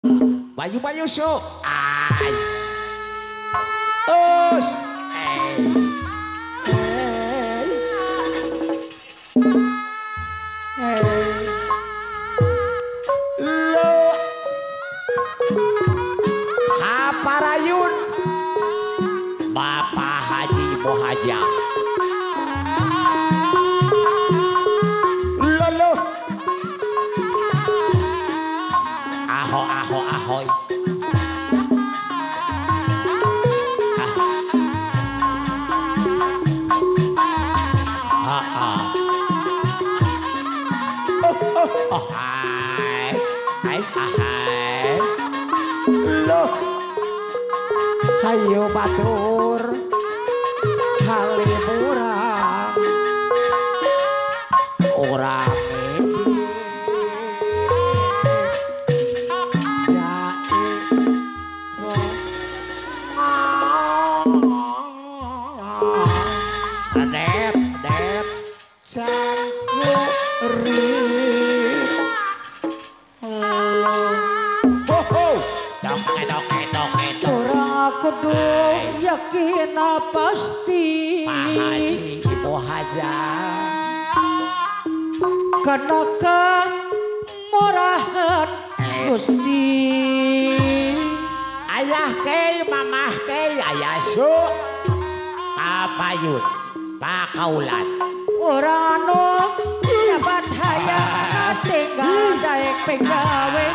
Bayu sok. Ay. Us. Lo. Kaparayun. Bapak Haji Ibu Haja. Lo. Ahoy. Hai. Loh. Hayu batur. Halimuran. Orang ini. Dep. Sangkuri. Kudu yakin pasti Pak Haji Ibu Haja kena kemurahan Gusti ayah kei mamah kei ayah su kapayun Pak Kaulan urang anu jabat hayang tinggal daek pegawe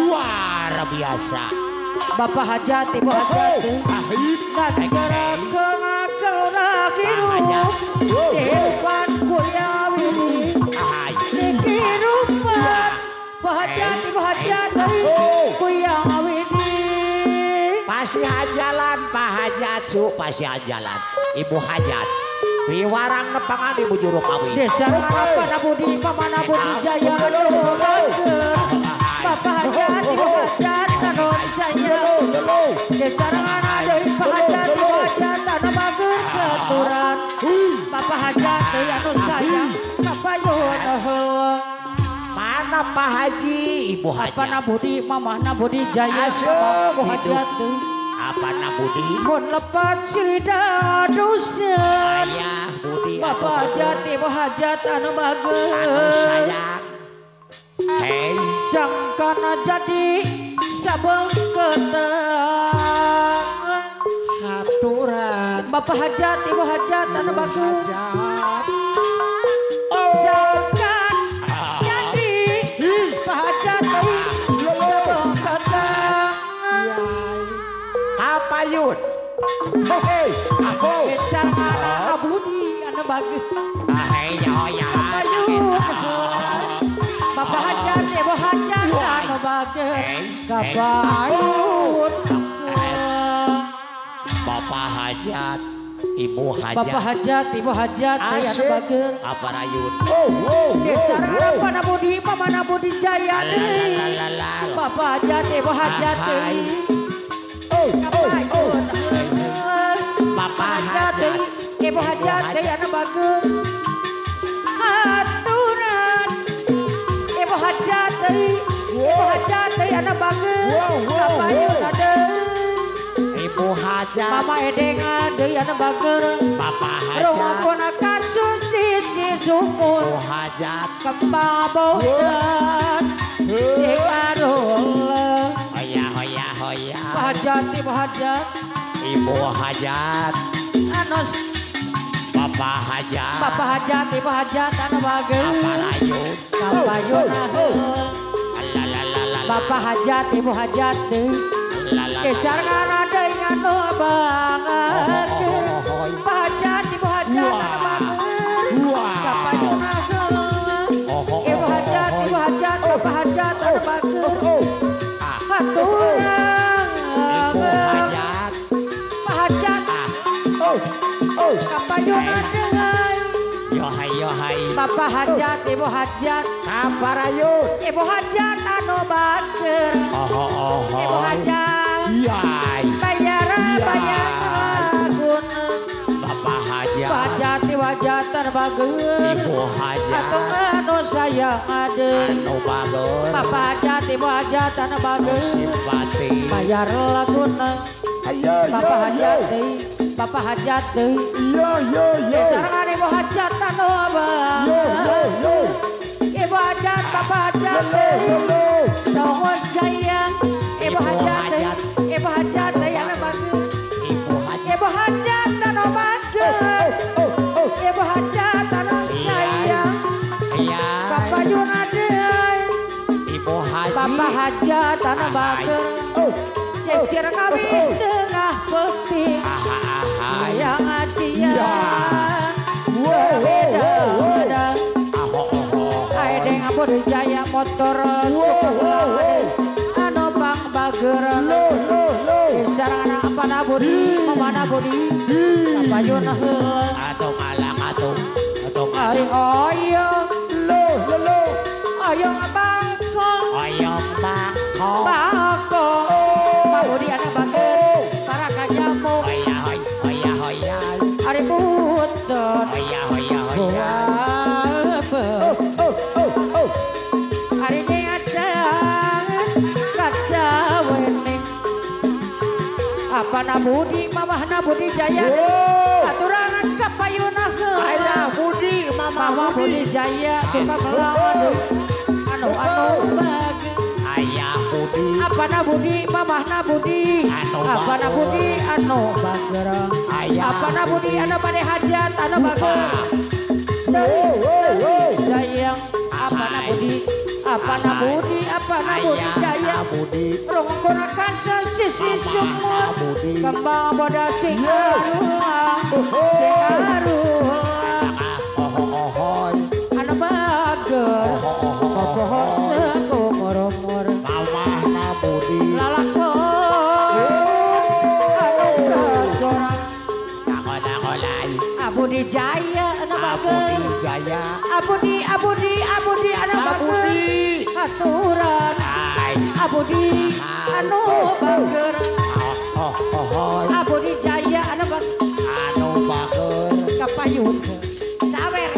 luar biasa Bapak Hajat Ibu Hajat Nagara kena hirup Depan kuliawini Dikirupan Pak Hajat Ibu Hajat kuliawini pasti hajalan Pak Hajat su pasti hajalan Ibu Hajat piwarang nepangan Ibu juru kawin Desa apa nabudi mama nabudi jaya Bapak Hajat Ibu Hajat Jaya Desarangan ada Pak Hajat Ibu Hajat anu bagus keturan Bapak Hajat anu sayang kapayun mana Pak Haji Ibu Hajat apa nabudi mama nabudi jaya Ibu Hajat apa nabudi mun lepat sirida dosa ayah budi Bapak Hajat Ibu Hajat anu bagus anu sayang hei sangkana jadi sabengketan haturan Bapak Hajat Ibu Hajat anu bagus oh jangan jadi Pak Hajat sabengketan kapayun hei aku besar anak budi anu bagus hei ya kapayun Bapak Hajat Ibu Hajat anu bagus kapayun Bapak Hajat Ibu Hajat Bapak Hajat Ibu Hajat anu bagus apa rayun Desa apa nabudi mama nabudi jaya Bapak Hajat Ibu Hajat Bapak Hajat Ibu Hajat anu bagus haturan Ibu Hajat anu bagus kapayun ada Ibu Hajat Mama Edeng deui anu bagus Bapak rumah Hajat ponakan sisi sumur Ibu Hajat kembang bodan dikarul hoya Pak Hajat Ibu Hajat Ibu Hajat anu Bapak Hajat Ibu Hajat anu bagus apa rayun kapayun Bapak Hajat Ibu Hajat Kesar ngana deui anu banget Pak Hajat Ibu Hajat anu bagus kapayun Ibu Hajat Bapak Hajat anu bagus haturan Ibu Hajat Pak Hajat kapayun deui yohai Bapak Hajat Ibu Hajat kaparayun Ibu Hajat anu bagus Ibu Hajat yai bayar lagun Bapak Hajat Pak Hajat Ibu hajatan bageun Ibu hajat atuh anu sayang adeui anu bagus Papa hajat ibu hajatan bageun simpati bayar laguna Papa hajat deui Papa hajat deui Secarangan ibu hajat anu abang Ibu hajat Papa hajat deui Tongos sayang ibu hajat deui Ibu hajat deui anu bageun Ibu hajat anu bageun Ibu hajat anu sayang iya kapayun adeui Ibu haji Papa hajat anu bageun cecer kawin tengah peuting aya ngajian beda aedeng abdi jaya motor anu bang bageurang sarana apana budi mamana budi kapayun heula atau malang atau ari oyong oyong bangko oyong bangko bangko mabudi anu bageun para kajamu hoya ari buntut hoya hari ngadang kaca wening apa nabudi mamah budi jaya aturangan kapayuna heula budi mama budi jaya suka melawan anu bagi ayah budi apa nabudi mamah nabudi apa nabudi anu bageurang apa nabudi anu bade hajat anu bageurang sayang apa nabudi jaya rongkona kasa sisi sumur kembang boda cingaruang anu bageur popoh sekumur-umur mamah nabudi lalakon anu kasorang nakolai abudi jaya anu bageur jaya abudi anu bageur aturan abudi anu bageur abudi jaya anu bager kapayun sawer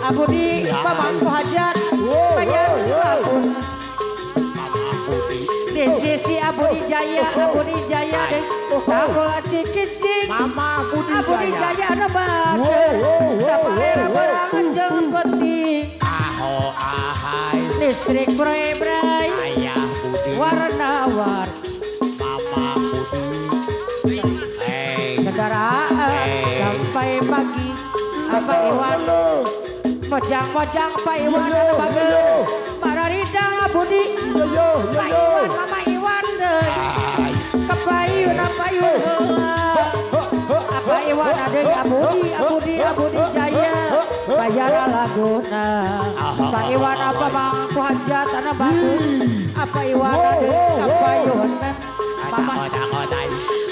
abudi pamangku hajat bayar abun di sisi abudi jaya deh takul cikicik mama abudi jaya anu bageur tapalera berangan jeung penting ahai listrik bray-bray ayah budi warna-war mama budi kendaraan sampai pagi apa Iwan mojang Pak Iwan anu bageun pararidang abudi Pak Iwan mama Iwan deui kapayun apa Iwan adeui abudi jaya bayar laguna Pak Iwan apa mangku hajat anu bageun apa Iwan adeui kapayun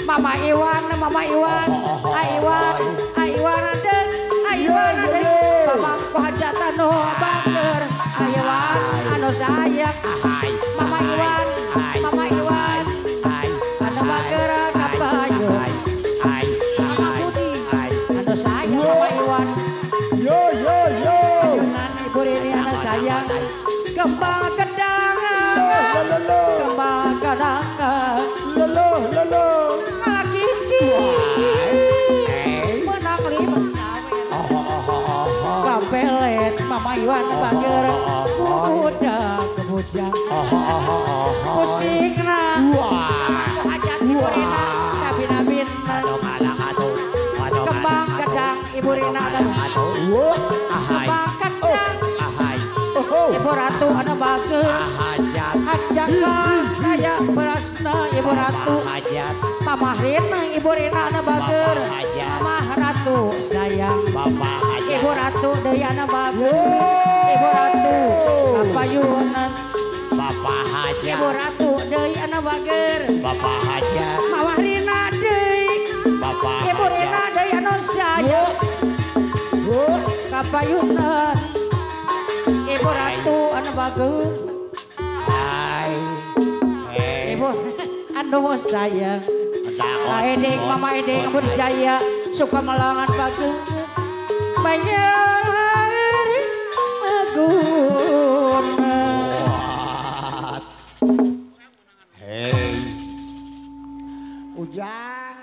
Mama Iwan ada pamangku hajat anu bager Iwan anu sayang Mama Iwan anu bager kapayun Mama Budi anu sayang Mama Iwan ayunan ibu ini anu sayang kembang kedang lagi menang lima kapelet Mama Iwan bager budak kebujang musikna hajat ibu Rina nabin kembang kedang ibu Rina kembang kedang ibu ratu anu bager hajakan kaya berasna ibu ratu Mama Rina ibu Rina anu bager Mama ratu sayang ibu ratu deui anu bager ibu ratu kapayunan ibu ratu deui anu bager Mama Rina deui ibu Rina deui anu sayang kapayunan ibu ratu anu bager ibu anu sayang Edeng Mama Edeng Abdi Jaya suka melangan bageun Banyak maguna. Hei. Ujang.